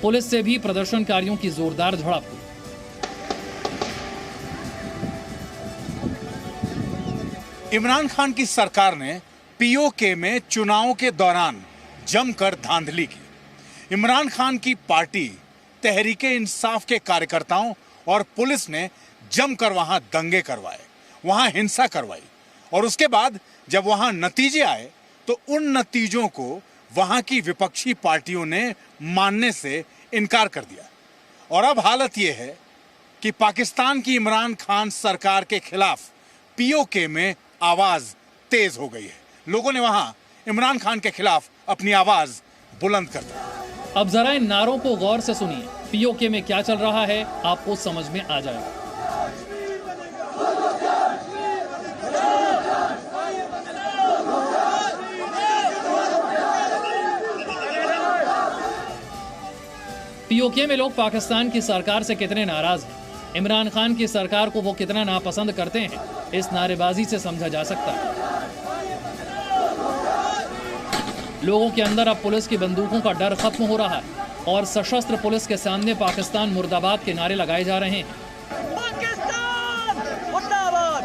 पुलिस से भी प्रदर्शनकारियों की जोरदार झड़प हुई। इमरान खान की सरकार ने पीओके में चुनाव के दौरान जमकर धांधली की। इमरान खान की पार्टी तहरीके इंसाफ के कार्यकर्ताओं और पुलिस ने जमकर वहां दंगे करवाए, वहां हिंसा करवाई, और उसके बाद जब वहां नतीजे आए तो उन नतीजों को वहां की विपक्षी पार्टियों ने मानने से इनकार कर दिया। और अब हालत यह है कि पाकिस्तान की इमरान खान सरकार के खिलाफ पीओके में आवाज तेज हो गई है। लोगों ने वहां इमरान खान के खिलाफ अपनी आवाज बुलंद कर दी। अब जरा इन नारों को गौर से सुनिए। पीओके में क्या चल रहा है आपको समझ में आ जाएगा। पीओके में लोग पाकिस्तान की सरकार से कितने नाराज हैं, इमरान खान की सरकार को वो कितना नापसंद करते हैं, इस नारेबाजी से समझा जा सकता है। लोगों के अंदर अब पुलिस की बंदूकों का डर खत्म हो रहा है और सशस्त्र पुलिस के सामने पाकिस्तान मुर्दाबाद के नारे लगाए जा रहे हैं। पाकिस्तान मुर्दाबाद,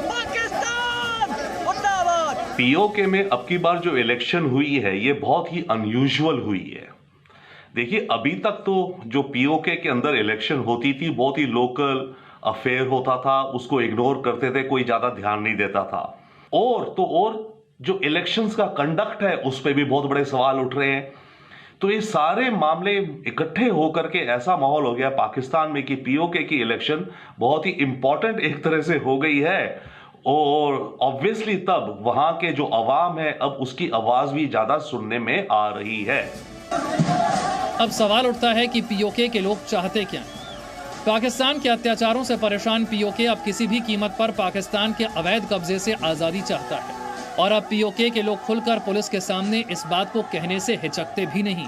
पाकिस्तान मुर्दाबाद। पीओके में अब की बार जो इलेक्शन हुई है ये बहुत ही अनयूजुअल हुई है। देखिए, अभी तक तो जो पीओके के अंदर इलेक्शन होती थी बहुत ही लोकल अफेयर होता था, उसको इग्नोर करते थे, कोई ज्यादा ध्यान नहीं देता था। और जो इलेक्शंस का कंडक्ट है उस पर भी बहुत बड़े सवाल उठ रहे हैं। तो ये सारे मामले इकट्ठे होकर के ऐसा माहौल हो गया पाकिस्तान में कि पीओके की इलेक्शन बहुत ही इंपॉर्टेंट एक तरह से हो गई है। और ऑब्वियसली तब वहां के जो अवाम है अब उसकी आवाज भी ज्यादा सुनने में आ रही है। अब सवाल उठता है कि पीओके के लोग चाहते क्या हैं? पाकिस्तान के अत्याचारों से परेशान पीओके अब किसी भी कीमत पर पाकिस्तान के अवैध कब्जे से आजादी चाहता है, और अब पीओके के लोग खुलकर पुलिस के सामने इस बात को कहने से हिचकते भी नहीं।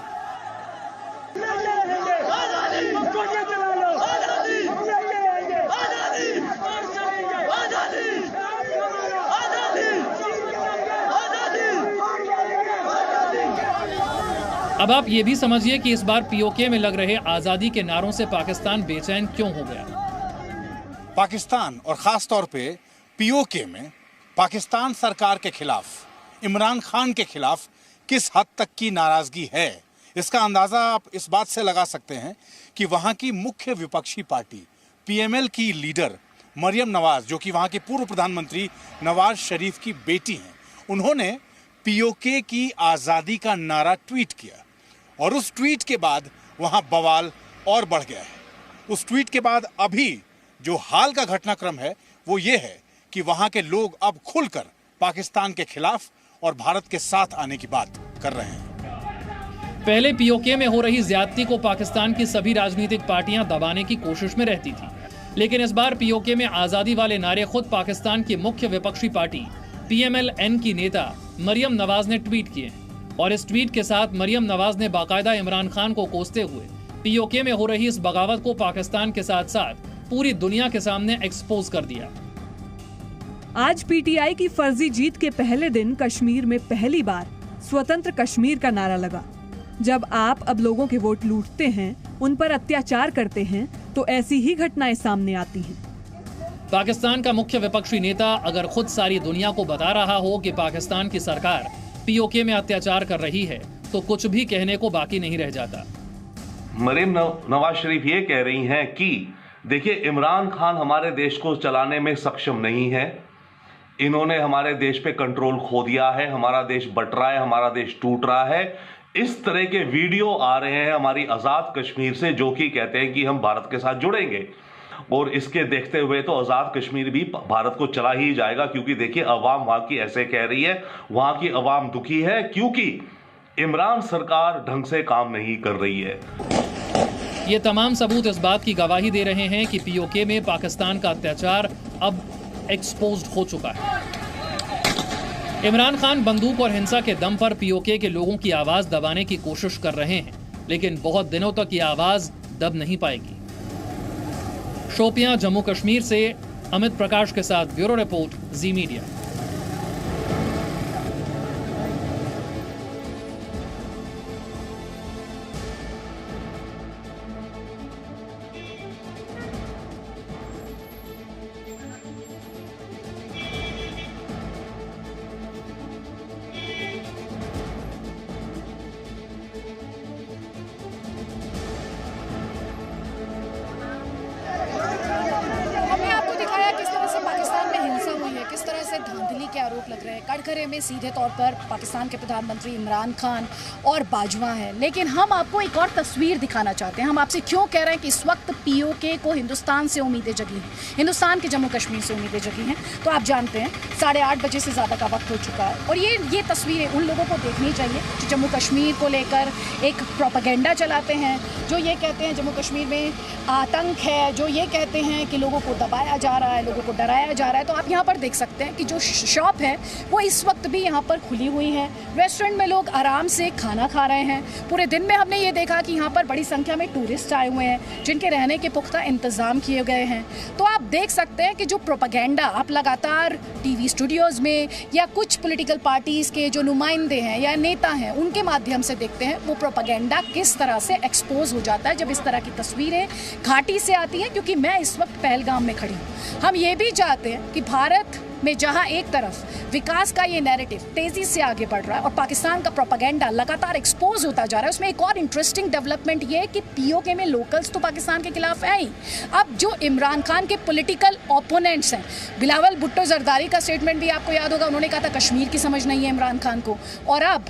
अब आप ये भी समझिए कि इस बार पीओके में लग रहे आजादी के नारों से पाकिस्तान बेचैन क्यों हो गया। पाकिस्तान और खास तौर पे पीओके में पाकिस्तान सरकार के खिलाफ, इमरान खान के खिलाफ किस हद तक की नाराजगी है, इसका अंदाजा आप इस बात से लगा सकते हैं कि वहां की मुख्य विपक्षी पार्टी पीएमएल की लीडर मरियम नवाज, जो कि वहां के पूर्व प्रधानमंत्री नवाज शरीफ की बेटी हैं, उन्होंने पीओके की आजादी का नारा ट्वीट किया, और उस ट्वीट के बाद वहां बवाल और बढ़ गया है। उस ट्वीट के बाद अभी जो हाल का घटनाक्रम है वो ये है कि वहां के लोग अब खुलकर पाकिस्तान के खिलाफ और भारत के साथ आने की बात कर रहे हैं। पहले पीओके में हो रही ज्यादती को पाकिस्तान की सभी राजनीतिक पार्टियां दबाने की कोशिश में रहती थी, लेकिन इस बार पीओके में आजादी वाले नारे खुद पाकिस्तान की मुख्य विपक्षी पार्टी PMLN की नेता मरियम नवाज ने ट्वीट किए, और इस ट्वीट के साथ मरियम नवाज ने बाकायदा इमरान खान को कोसते हुए पीओके में हो रही इस बगावत को पाकिस्तान के साथ साथ पूरी दुनिया के सामने एक्सपोज कर दिया। आज पीटीआई की फर्जी जीत के पहले दिन कश्मीर में पहली बार स्वतंत्र कश्मीर का नारा लगा। जब आप अब लोगों के वोट लूटते हैं, उन पर अत्याचार करते हैं, तो ऐसी ही घटनाएं सामने आती हैं। पाकिस्तान का मुख्य विपक्षी नेता अगर खुद सारी दुनिया को बता रहा हो कि पाकिस्तान की सरकार पीओके में अत्याचार कर रही है, तो कुछ भी कहने को बाकी नहीं रह जाता। मरियम नवाज शरीफ ये कह रही हैं कि देखिए, इमरान खान हमारे देश को चलाने में सक्षम नहीं है, इन्होंने हमारे देश पे कंट्रोल खो दिया है, हमारा देश बट रहा है, हमारा देश टूट रहा है। इस तरह के वीडियो आ रहे हैं हमारी आजाद कश्मीर से, जो कि कहते हैं कि हम भारत के साथ जुड़ेंगे, और इसके देखते हुए तो आजाद कश्मीर भी भारत को चला ही जाएगा, क्योंकि देखिए अवाम वहां की ऐसे कह रही है, वहां की अवाम दुखी है क्योंकि इमरान सरकार ढंग से काम नहीं कर रही है। ये तमाम सबूत इस बात की गवाही दे रहे हैं कि पीओके में पाकिस्तान का अत्याचार अब एक्सपोज्ड हो चुका है। इमरान खान बंदूक और हिंसा के दम पर पीओके के लोगों की आवाज दबाने की कोशिश कर रहे हैं, लेकिन बहुत दिनों तक ये आवाज दब नहीं पाएगी। शोपियां, जम्मू कश्मीर से अमित प्रकाश के साथ ब्यूरो रिपोर्ट, जी मीडिया। किस तरह से धांधली के आरोप लग रहे हैं। कटघरे में सीधे तौर पर पाकिस्तान के प्रधानमंत्री इमरान खान और बाजवा हैं। लेकिन हम आपको एक और तस्वीर दिखाना चाहते हैं। हम आपसे क्यों कह रहे हैं कि इस वक्त पीओके को हिंदुस्तान से उम्मीदें जगी हैं, हिंदुस्तान के जम्मू कश्मीर से उम्मीदें जगी हैं। तो आप जानते हैं 8:30 बजे से ज़्यादा का वक्त हो चुका है और ये तस्वीरें उन लोगों को देखनी चाहिए जो जम्मू कश्मीर को लेकर एक प्रोपेगेंडा चलाते हैं, जो ये कहते हैं जम्मू कश्मीर में आतंक है, जो ये कहते हैं कि लोगों को दबाया जा रहा है, लोगों को डराया जा रहा है। तो आप यहाँ पर देख सकते हैं कि जो शॉप है वो इस वक्त भी यहाँ पर खुली हुई है। रेस्टोरेंट में लोग आराम से खाना खा रहे हैं। पूरे दिन में हमने ये देखा कि यहाँ पर बड़ी संख्या में टूरिस्ट आए हुए हैं जिनके रहने के पुख्ता इंतजाम किए गए हैं। तो आप देख सकते हैं कि जो प्रोपेगेंडा आप लगातार टीवी स्टूडियोज में या कुछ पॉलिटिकल पार्टीज के जो नुमाइंदे हैं या नेता हैं उनके माध्यम से देखते हैं, वो प्रोपेगेंडा किस तरह से एक्सपोज हो जाता है जब इस तरह की तस्वीरें घाटी से आती हैं। क्योंकि मैं इस वक्त पहलगाम में खड़ी हूँ। हम ये भी चाहते हैं कि भारत में जहां एक तरफ विकास का ये नैरेटिव तेजी से आगे बढ़ रहा है और पाकिस्तान का प्रोपेगेंडा लगातार एक्सपोज होता जा रहा है, उसमें एक और इंटरेस्टिंग डेवलपमेंट ये है कि पीओके में लोकल्स तो पाकिस्तान के खिलाफ है ही। अब जो इमरान खान के पॉलिटिकल ओपोनेंट्स हैं, बिलावल भुट्टो जरदारी का स्टेटमेंट भी आपको याद होगा, उन्होंने कहा था कश्मीर की समझ नहीं है इमरान खान को। और अब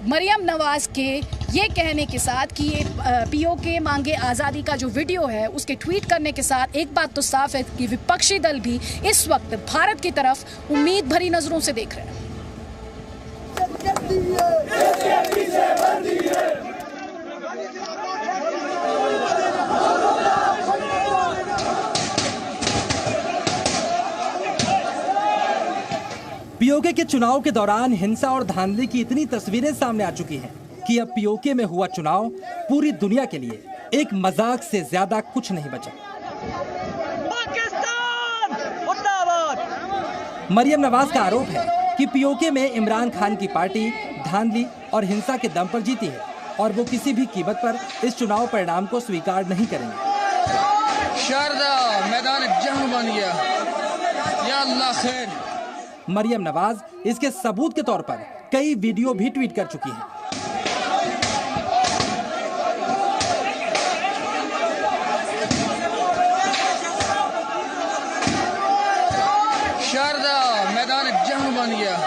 मरियम नवाज के ये कहने के साथ कि ये पीओके मांगे आज़ादी का जो वीडियो है उसके ट्वीट करने के साथ एक बात तो साफ है कि विपक्षी दल भी इस वक्त भारत की तरफ उम्मीद भरी नजरों से देख रहे हैं। पीओके के चुनाव के दौरान हिंसा और धांधली की इतनी तस्वीरें सामने आ चुकी हैं कि अब पीओके में हुआ चुनाव पूरी दुनिया के लिए एक मजाक से ज्यादा कुछ नहीं बचा। पाकिस्तान मुर्दाबाद। मरियम नवाज का आरोप है कि पीओके में इमरान खान की पार्टी धांधली और हिंसा के दम पर जीती है और वो किसी भी कीमत पर इस चुनाव परिणाम को स्वीकार नहीं करेंगे। शारदा मैदान जंग बन गया, या अल्लाह खैर। मरियम नवाज इसके सबूत के तौर पर कई वीडियो भी ट्वीट कर चुकी हैं। शारदा मैदान जंग बन गया।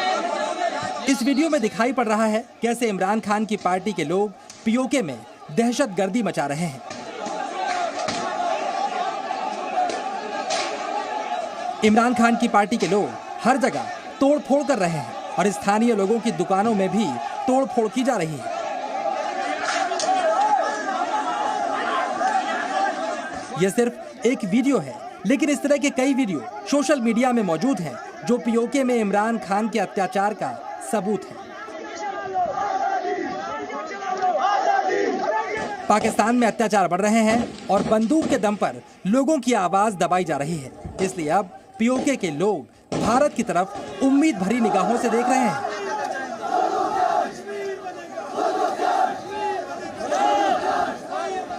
इस वीडियो में दिखाई पड़ रहा है कैसे इमरान खान की पार्टी के लोग पीओके में दहशतगर्दी मचा रहे हैं। इमरान खान की पार्टी के लोग हर जगह तोड़ फोड़ कर रहे हैं और स्थानीय लोगों की दुकानों में भी तोड़ फोड़ की जा रही है। यह सिर्फ एक वीडियो है, लेकिन इस तरह के कई वीडियो सोशल मीडिया में मौजूद हैं जो पीओके में इमरान खान के अत्याचार का सबूत है। पाकिस्तान में अत्याचार बढ़ रहे हैं और बंदूक के दम पर लोगों की आवाज दबाई जा रही है। इसलिए अब पीओके के लोग भारत की तरफ उम्मीद भरी निगाहों से देख रहे हैं।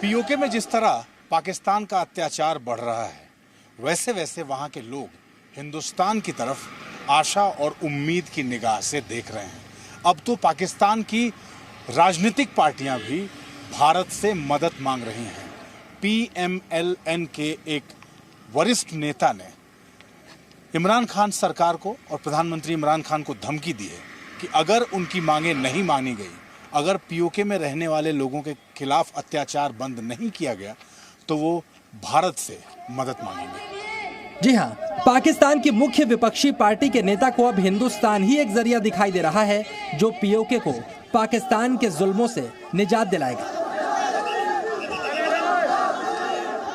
पीओके में जिस तरह पाकिस्तान का अत्याचार बढ़ रहा है, वैसे वैसे वहां के लोग हिंदुस्तान की तरफ आशा और उम्मीद की निगाह से देख रहे हैं। अब तो पाकिस्तान की राजनीतिक पार्टियां भी भारत से मदद मांग रही हैं। PMLN के एक वरिष्ठ नेता ने इमरान खान सरकार को और प्रधानमंत्री इमरान खान को धमकी दी है कि अगर उनकी मांगे नहीं मानी गई, अगर पीओके में रहने वाले लोगों के खिलाफ अत्याचार बंद नहीं किया गया, तो वो भारत से मदद मांगेंगे। जी हाँ, पाकिस्तान की मुख्य विपक्षी पार्टी के नेता को अब हिंदुस्तान ही एक जरिया दिखाई दे रहा है जो पीओके को पाकिस्तान के जुल्मों से निजात दिलाएगा।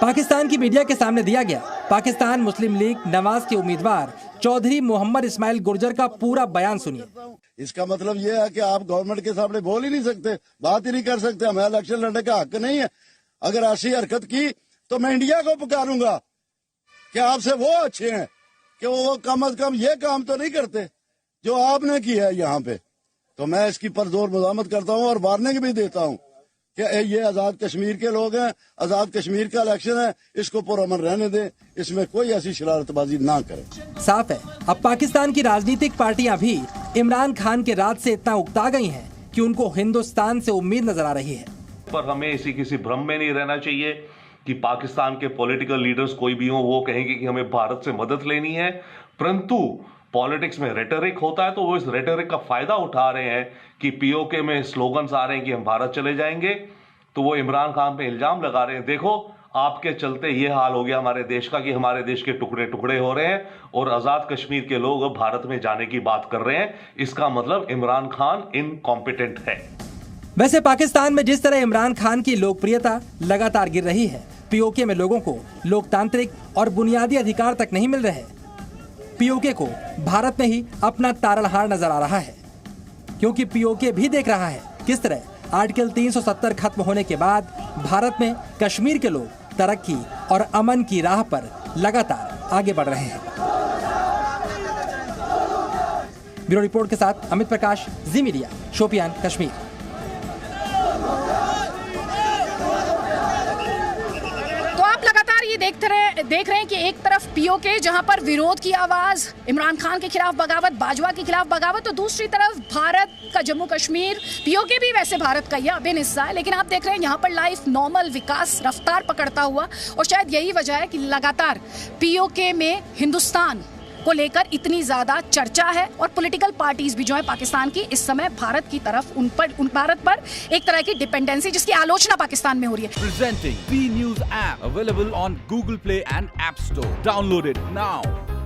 पाकिस्तान की मीडिया के सामने दिया गया पाकिस्तान मुस्लिम लीग नवाज के उम्मीदवार चौधरी मोहम्मद इस्माइल गुर्जर का पूरा बयान सुनिए। इसका मतलब ये है कि आप गवर्नमेंट के सामने बोल ही नहीं सकते, बात ही नहीं कर सकते, हमें इलेक्शन लड़ने का हक नहीं है। अगर ऐसी हरकत की तो मैं इंडिया को पुकारूंगा कि आपसे वो अच्छे हैं कि वो कम से कम ये काम तो नहीं करते जो आपने किया है यहाँ पे। तो मैं इसकी परजोर मज़ामत करता हूँ और वार्निंग भी देता हूँ कि ये आज़ाद कश्मीर के लोग हैं, आज़ाद कश्मीर का इलेक्शन है, इसको पुरअमन रहने दें, इसमें कोई ऐसी शरारतबाजी ना करें। साफ है, अब पाकिस्तान की राजनीतिक पार्टियां भी इमरान खान के राज से इतना उकता गई हैं कि उनको हिंदुस्तान से उम्मीद नजर आ रही है। पर हमें इसी किसी भ्रम में नहीं रहना चाहिए कि पाकिस्तान के पॉलिटिकल लीडर्स कोई भी हो वो कहेंगे कि हमें भारत से मदद लेनी है, परंतु पॉलिटिक्स में रेटरिक होता है तो वो इस रेटरिक का फायदा उठा रहे हैं कि पीओके में स्लोगन्स आ रहे हैं कि हम भारत चले जाएंगे, तो वो इमरान खान पे इल्जाम लगा रहे हैं, देखो आपके चलते ये हाल हो गया हमारे देश का कि हमारे देश के टुकड़े टुकड़े हो रहे हैं और आजाद कश्मीर के लोग अब भारत में जाने की बात कर रहे हैं। इसका मतलब इमरान खान इनकॉम्पिटेंट है। वैसे पाकिस्तान में जिस तरह इमरान खान की लोकप्रियता लगातार गिर रही है, पीओके में लोगों को लोकतांत्रिक और बुनियादी अधिकार तक नहीं मिल रहे। पीओके को भारत में ही अपना तारनहार नजर आ रहा है, क्योंकि पीओके भी देख रहा है किस तरह आर्टिकल 370 खत्म होने के बाद भारत में कश्मीर के लोग तरक्की और अमन की राह पर लगातार आगे बढ़ रहे हैं। ब्यूरो रिपोर्ट के साथ अमित प्रकाश, जी मीडिया, शोपियान, कश्मीर। देख रहे हैं कि एक तरफ पीओके जहां पर विरोध की आवाज, इमरान खान के खिलाफ बगावत, बाजवा के खिलाफ बगावत, तो दूसरी तरफ भारत का जम्मू कश्मीर, पीओके भी वैसे भारत का ही अभिन्न हिस्सा है, लेकिन आप देख रहे हैं यहाँ पर लाइफ नॉर्मल विकास रफ्तार पकड़ता हुआ। और शायद यही वजह है कि लगातार पीओके में हिंदुस्तान को लेकर इतनी ज्यादा चर्चा है और पॉलिटिकल पार्टीज भी जो है पाकिस्तान की इस समय भारत की तरफ उन भारत पर एक तरह की डिपेंडेंसी जिसकी आलोचना पाकिस्तान में हो रही है। Presenting B News app available on Google Play and App Store. Download it now.